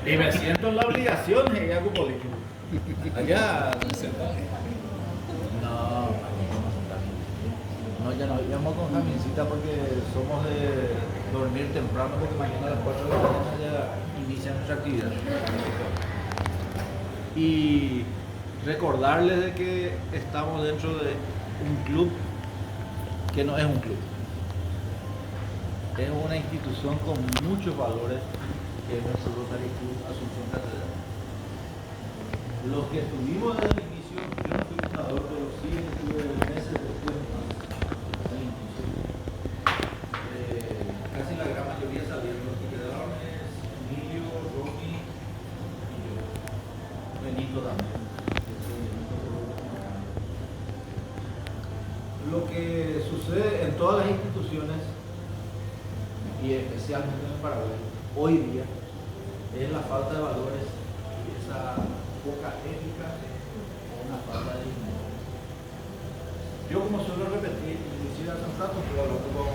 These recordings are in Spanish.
Y me siento en la obligación de ir a algo político. Allá. No, ya nos íbamos con Jamincita porque somos de dormir temprano porque mañana a las 4 de la mañana ya inicia nuestra actividad. Y recordarles de que estamos dentro de un club que no es un club. Es una institución con muchos valores que es nuestro Rotary Club Asunción Catedral. Los que estuvimos desde el inicio, yo no fui fundador, pero sí estuve meses después del inicio. Casi la gran mayoría salieron. Los que quedaron es Emilio, Romy y yo. Benito también. Lo que sucede en todas las instituciones, y especialmente en el Paraguay, hoy día, es la falta de valores y esa poca ética o una falta de dignidad. Yo, como suelo repetir, inclusive hace un rato estuve hablando con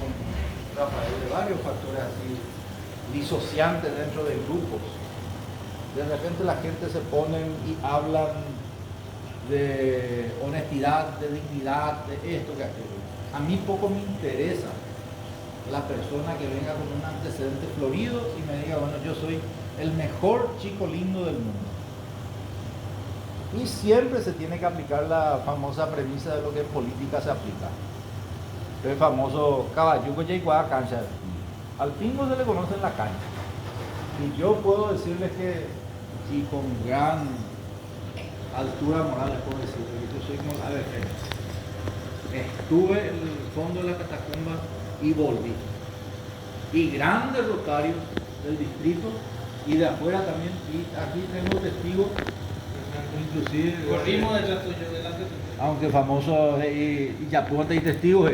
Rafael de varios factores así disociantes dentro de grupos. De repente la gente se ponen y hablan de honestidad, de dignidad, de esto, que aquello. A mí poco me interesa la persona que venga con un antecedente florido y me diga, bueno, yo soy el mejor chico lindo del mundo. Y siempre se tiene que aplicar la famosa premisa de lo que en política se aplica. El famoso caballuco yaiguá cancha. Al pingo se le conoce en la cancha. Y yo puedo decirles que, y con gran altura moral les puedo decir, que yo soy como la defensa. Estuve en el fondo de la catacumba y volví. Y grandes rotarios del distrito y de afuera también. Y aquí tengo testigos, inclusive. Corrimos detrás tuyo, delante tuyo. Aunque famoso y ya puedo tener testigos.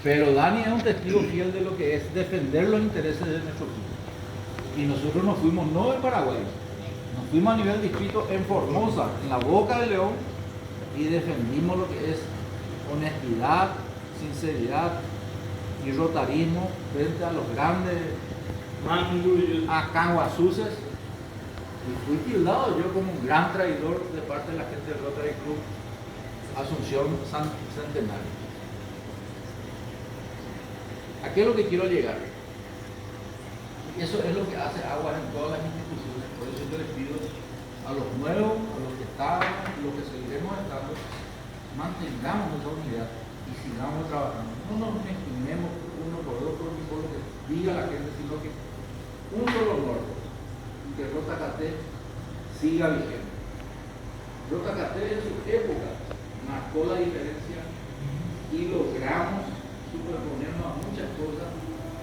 Pero Dani es un testigo fiel de lo que es defender los intereses de nuestro club. Y nosotros nos fuimos no en Paraguay. Nos fuimos a nivel distrito en Formosa, en la Boca de León, y defendimos lo que es honestidad, sinceridad y rotarismo frente a los grandes acanguasuses. Y fui tildado yo como un gran traidor de parte de la gente del Rotary Club Asunción Centenario. ¿A qué es lo que quiero llegar? Y eso es lo que hace aguas en todas las instituciones. Por eso yo les pido a los nuevos, a los que estaban, a los que seguiremos estando, mantengamos nuestra unidad y sigamos trabajando. No nos mezquinemos uno por otro ni por lo que diga la gente, sino que un solo norte y que Rotacate siga vigente. Rotacate en su época marcó la diferencia y logramos superponernos a muchas cosas.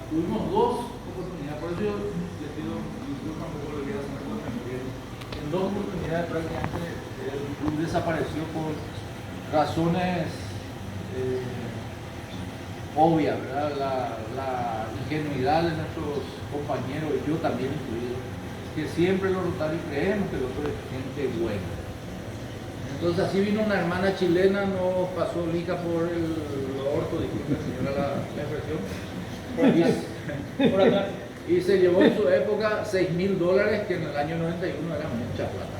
Tuvimos dos oportunidades, por eso yo les pido, yo tampoco le voy a hacer la memoria. En dos oportunidades prácticamente el club desapareció por razones obvias, ¿verdad? La ingenuidad de nuestros compañeros, yo también incluido, que siempre los Rotary creemos que el otro es gente buena. Entonces así vino una hermana chilena, nos pasó lica por el orto, disculpe señora la expresión, Por acá. y se llevó en su época $6,000, que en el año 91 era mucha plata.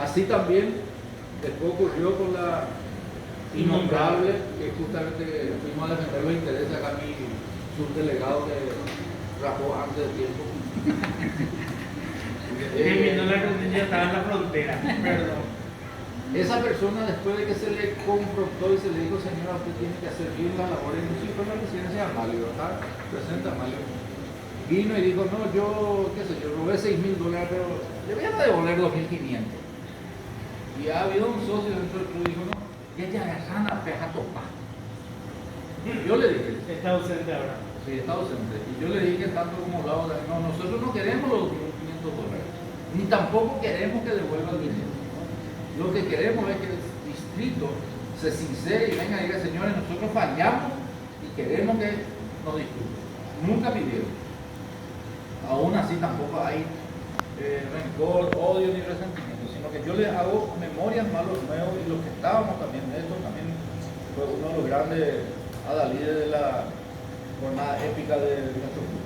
Así también después ocurrió con la innombrable, que justamente fuimos a defender los intereses acá mi subdelegado que rapó antes de tiempo. Terminó la residencia, estaba en la frontera. Perdón. Esa persona, después de que se le confrontó y se le dijo, señora, usted tiene que hacer bien las labores, no sé, fue la residencia de Amalio, ¿verdad? Presenta Amalio. Vino y dijo, no, yo, qué sé yo, robé $6,000, pero le voy a devolver 2.500. Y ha habido un socio dentro del club y dijo, no, ya te agarran a peja topa. Yo le dije, Está ausente ahora. sí, está ausente. Y yo le dije tanto como hablaba, no, nosotros no queremos los $2.500, ni tampoco queremos que devuelva el dinero. Lo que queremos es que el distrito se sincere y venga y diga, señores, nosotros fallamos y queremos que nos disculpen. Nunca pidieron. Aún así tampoco hay rencor, odio ni resentimiento, sino que yo les hago memorias más los nuevos y los que estábamos también. Esto también fue uno de los grandes adalides de la jornada épica de nuestro club.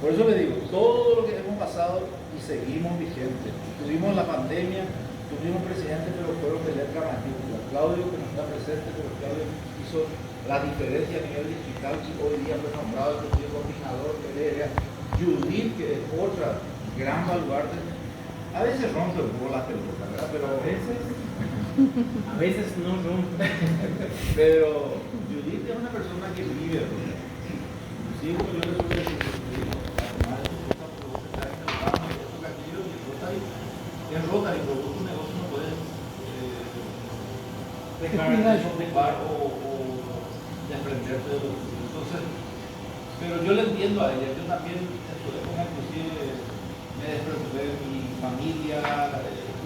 Por eso le digo, todo lo que hemos pasado y seguimos vigentes. Tuvimos la pandemia, tuvimos un presidente, pero fueron de letra mayúscula. Claudio, que no está presente, pero Claudio hizo la diferencia a nivel digital, y hoy día fue nombrado el presidente coordinador que era Judith, que es otra gran baluarte. A veces rompe un poco las pelotas, ¿verdad? Pero a veces no rompe. Pero Judith es una persona que vive, ¿verdad? Sí, como yo le suelo decir, además de sus cosas, pero vos estás en el campo, y esto, aquello, y en Rotary, pero vos tu negocio no puedes dejar o desprenderte de lo que tienes. Entonces, pero yo le entiendo a ella, yo también en su época inclusive me despreocupé de mi familia,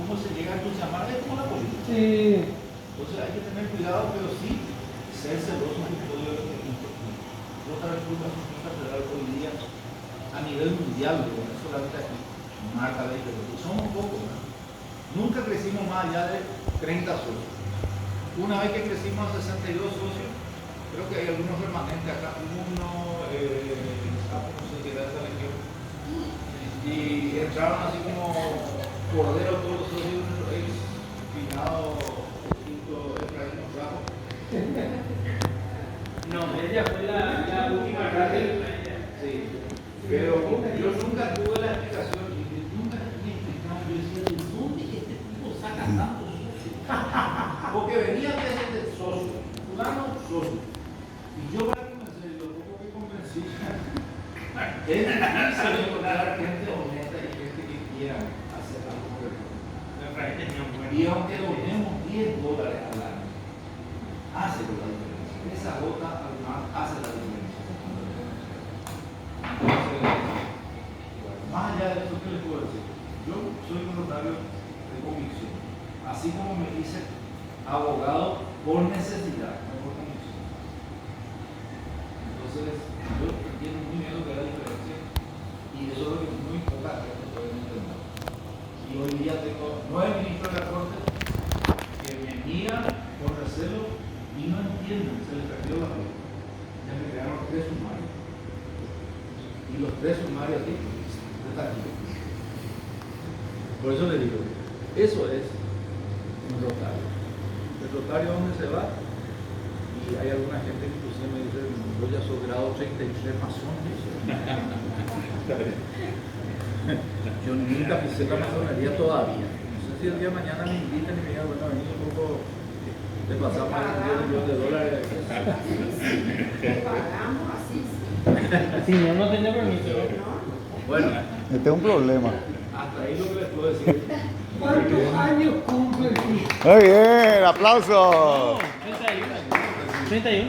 cómo se llega a entusiasmar, es como la política. Sí. Entonces hay que tener cuidado, pero sí ser celoso un poco de lo que Rotary Club es un federal hoy día a nivel mundial, no solamente aquí, marca la diferencia. Somos pocos, ¿no? Nunca crecimos más allá de 30 socios. Una vez que crecimos a 62 socios, creo que hay algunos remanentes acá, uno, no sé qué edad esa región, y entraron así como corderos todos los socios, el finado Efraín nos trajo. No, ella fue la última radio. Sí, pero yo nunca tuve la explicación, y nunca me explicaba, yo decía, ¿de dónde este tipo saca tantos socios? Porque venía desde el socio, fulano socio. Y yo para convencer, lo poco que convencí, es difícil encontrar gente honesta y gente que quiera hacer algo por el mundo. Y aunque donemos $10 al año, hace la diferencia. Esa gota al mar hace la diferencia. Entonces, más allá de eso, ¿qué les puedo decir? Yo soy un notario de convicción. Así como me hice abogado por necesidad, no por convicción. Entonces, yo entiendo muy bien lo que es la diferencia y eso es lo que muy poca gente puede entender. Y hoy día tengo 9 ministros de la Corte que me miran con recelo y no entienden, se les perdió la vida. Ya me crearon 3 sumarios. Y los 3 sumarios aquí están aquí. Por eso le digo, eso es un rotario. El rotario donde se va, y hay alguna gente que inclusive me dice, yo ya soy grado 33 masón. Yo nunca pisé la masonería todavía. No sé si el día de mañana me invitan y me digan, bueno, vení un poco, le pasamos $10 millones. Te pagamos así. Si no, no tenía permiso. Bueno, Este es un problema. hasta ahí lo que les puedo decir. ¿Cuántos años cumple? Muy bien, aplausos. 31. 31.